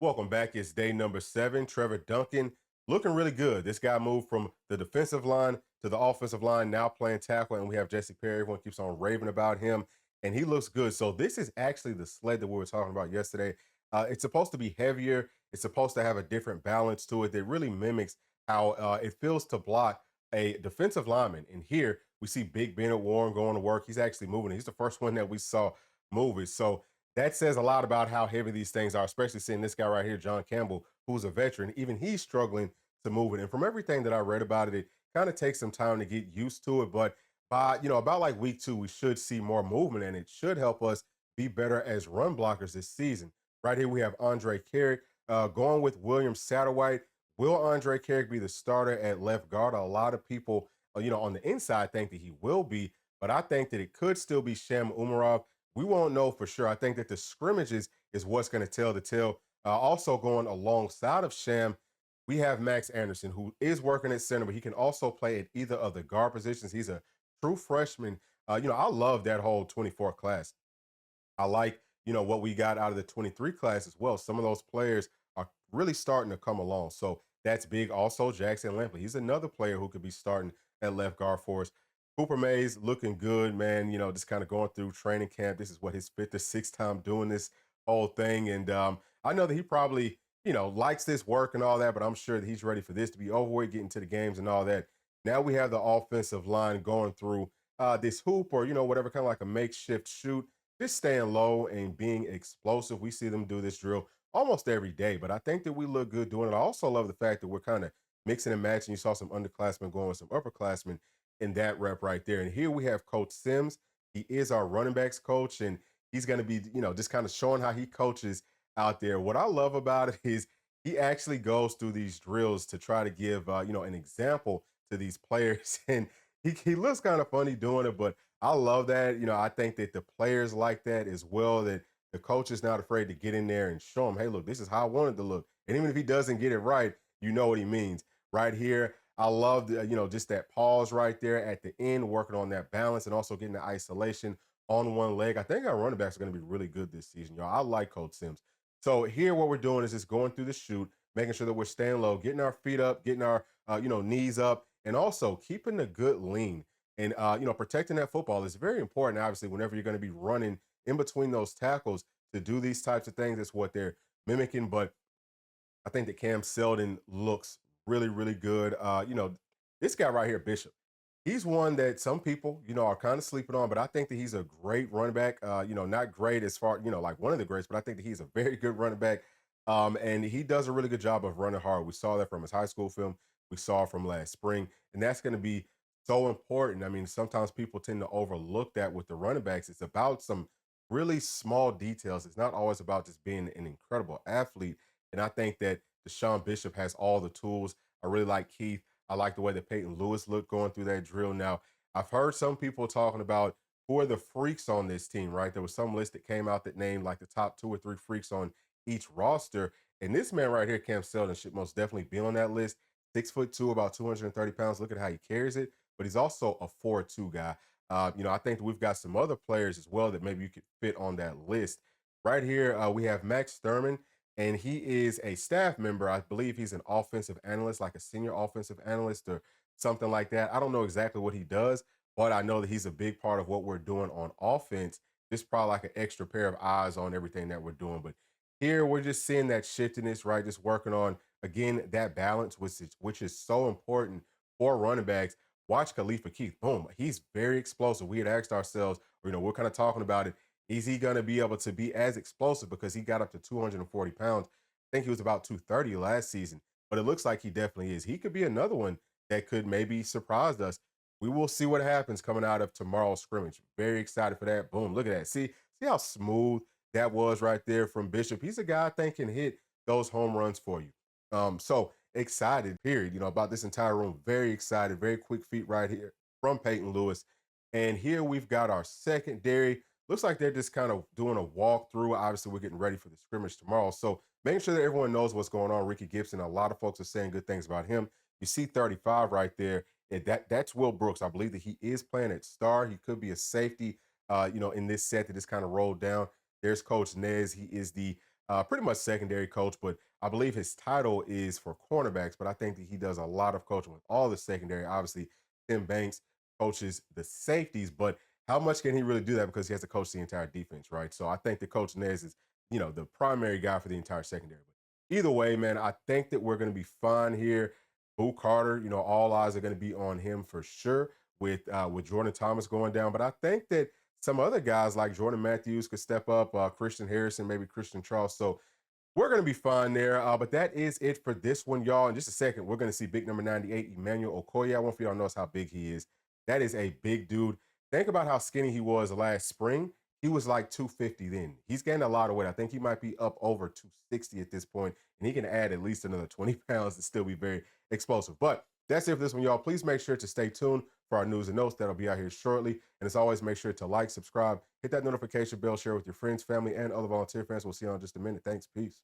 Welcome back. It's day number 7. Trevor Duncan looking really good. This guy moved from the defensive line to the offensive line, now playing tackle, and we have Jesse Perry. Everyone keeps on raving about him, and he looks good. So this is actually the sled that we were talking about yesterday. It's supposed to be heavier. It's supposed to have a different balance to it that really mimics how it feels to block a defensive lineman. And here we see Big Bennett Warren going to work. He's actually moving. He's the first one that we saw move it. So that says a lot about how heavy these things are, especially seeing this guy right here, John Campbell, who's a veteran. Even he's struggling to move it. And from everything that I read about it, it kind of takes some time to get used to it. But by, about like week 2, we should see more movement and it should help us be better as run blockers this season. Right here, we have Andre Carrick going with William Satterwhite. Will Andre Carrick be the starter at left guard? A lot of people, on the inside think that he will be, but I think that it could still be Shem Umarov. We won't know for sure. I think that the scrimmages is what's going to tell the tale. Also going alongside of Sham, we have Max Anderson, who is working at center, but he can also play at either of the guard positions. He's a true freshman. I love that whole 24 class. I like, what we got out of the 23 class as well. Some of those players are really starting to come along. So that's big. Also, Jackson Lampley. He's another player who could be starting at left guard for us. Cooper Mays looking good, man. Just kind of going through training camp. This is what his 5th or 6th time doing this whole thing. And I know that he probably, likes this work and all that, but I'm sure that he's ready for this to be over with, getting to the games and all that. Now we have the offensive line going through this hoop or, whatever, kind of like a makeshift shoot, just staying low and being explosive. We see them do this drill almost every day, but I think that we look good doing it. I also love the fact that we're kind of mixing and matching. You saw some underclassmen going with some upperclassmen in that rep right there. And here we have Coach Sims. He is our running backs coach, and he's going to be, just kind of showing how he coaches out there. What I love about it is he actually goes through these drills to try to give, an example to these players. And he looks kind of funny doing it, but I love that. I think that the players like that as well, that the coach is not afraid to get in there and show him, hey, look, this is how I wanted to look. And even if he doesn't get it right, you know what he means. Right here, I love the, just that pause right there at the end, working on that balance and also getting the isolation on one leg. I think our running backs are going to be really good this season, y'all. I like Coach Sims. So here, what we're doing is just going through the shoot, making sure that we're staying low, getting our feet up, getting our, knees up, and also keeping the good lean. And protecting that football is very important. Obviously, whenever you're going to be running in between those tackles to do these types of things, that's what they're mimicking. But I think that Cam Seldon looks really, really good. This guy right here, Bishop, he's one that some people, are kind of sleeping on, but I think that he's a great running back. Not great as far, like one of the greats, but I think that he's a very good running back. And he does a really good job of running hard. We saw that from his high school film. We saw from last spring, and that's going to be so important. I mean, sometimes people tend to overlook that with the running backs. It's about some really small details. It's not always about just being an incredible athlete. And I think that Deshaun Bishop has all the tools. I really like Keith. I like the way that Peyton Lewis looked going through that drill. Now, I've heard some people talking about who are the freaks on this team, right? There was some list that came out that named like the top 2 or 3 freaks on each roster. And this man right here, Cam Seldon, should most definitely be on that list. 6'2", about 230 pounds. Look at how he carries it. But he's also a 4-2 guy. I think that we've got some other players as well that maybe you could fit on that list. Right here, we have Max Thurman, and he is a staff member. I believe he's an offensive analyst, like a senior offensive analyst or something like that. I don't know exactly what he does, but I know that he's a big part of what we're doing on offense. Just probably like an extra pair of eyes on everything that we're doing. But here we're just seeing that shiftiness, right? Just working on, again, that balance, which is so important for running backs. Watch Khalifa Keith. Boom. He's very explosive. We had asked ourselves, we're kind of talking about it. Is he going to be able to be as explosive because he got up to 240 pounds? I think he was about 230 last season, but it looks like he definitely is. He could be another one that could maybe surprise us. We will see what happens coming out of tomorrow's scrimmage. Very excited for that. Boom. Look at that. See how smooth that was right there from Bishop. He's a guy I think can hit those home runs for you. So excited, period, about this entire room. Very excited, very quick feet right here from Peyton Lewis. And here we've got our secondary. Looks like they're just kind of doing a walkthrough. Obviously, we're getting ready for the scrimmage tomorrow. So making sure that everyone knows what's going on. Ricky Gibson, a lot of folks are saying good things about him. You see 35 right there. And that's Will Brooks. I believe that he is playing at star. He could be a safety, in this set that just kind of rolled down. There's Coach Nez. He is the pretty much secondary coach, but I believe his title is for cornerbacks. But I think that he does a lot of coaching with all the secondary. Obviously, Tim Banks coaches the safeties, but how much can he really do that because he has to coach the entire defense, right? So I think the coach Nez is, the primary guy for the entire secondary. But either way, man, I think that we're going to be fine here. Boo Carter, all eyes are going to be on him for sure with Jordan Thomas going down. But I think that some other guys like Jordan Matthews could step up, Christian Harrison, maybe Christian Charles. So we're going to be fine there. But that is it for this one, y'all. In just a second, we're going to see big number 98, Emmanuel Okoye. I want for y'all to know how big he is. That is a big dude. Think about how skinny he was last spring. He was like 250 then. He's gained a lot of weight. I think he might be up over 260 at this point, and he can add at least another 20 pounds to still be very explosive. But that's it for this one, y'all. Please make sure to stay tuned for our news and notes that'll be out here shortly. And as always, make sure to like, subscribe, hit that notification bell, share with your friends, family, and other volunteer fans. We'll see you in just a minute. Thanks. Peace.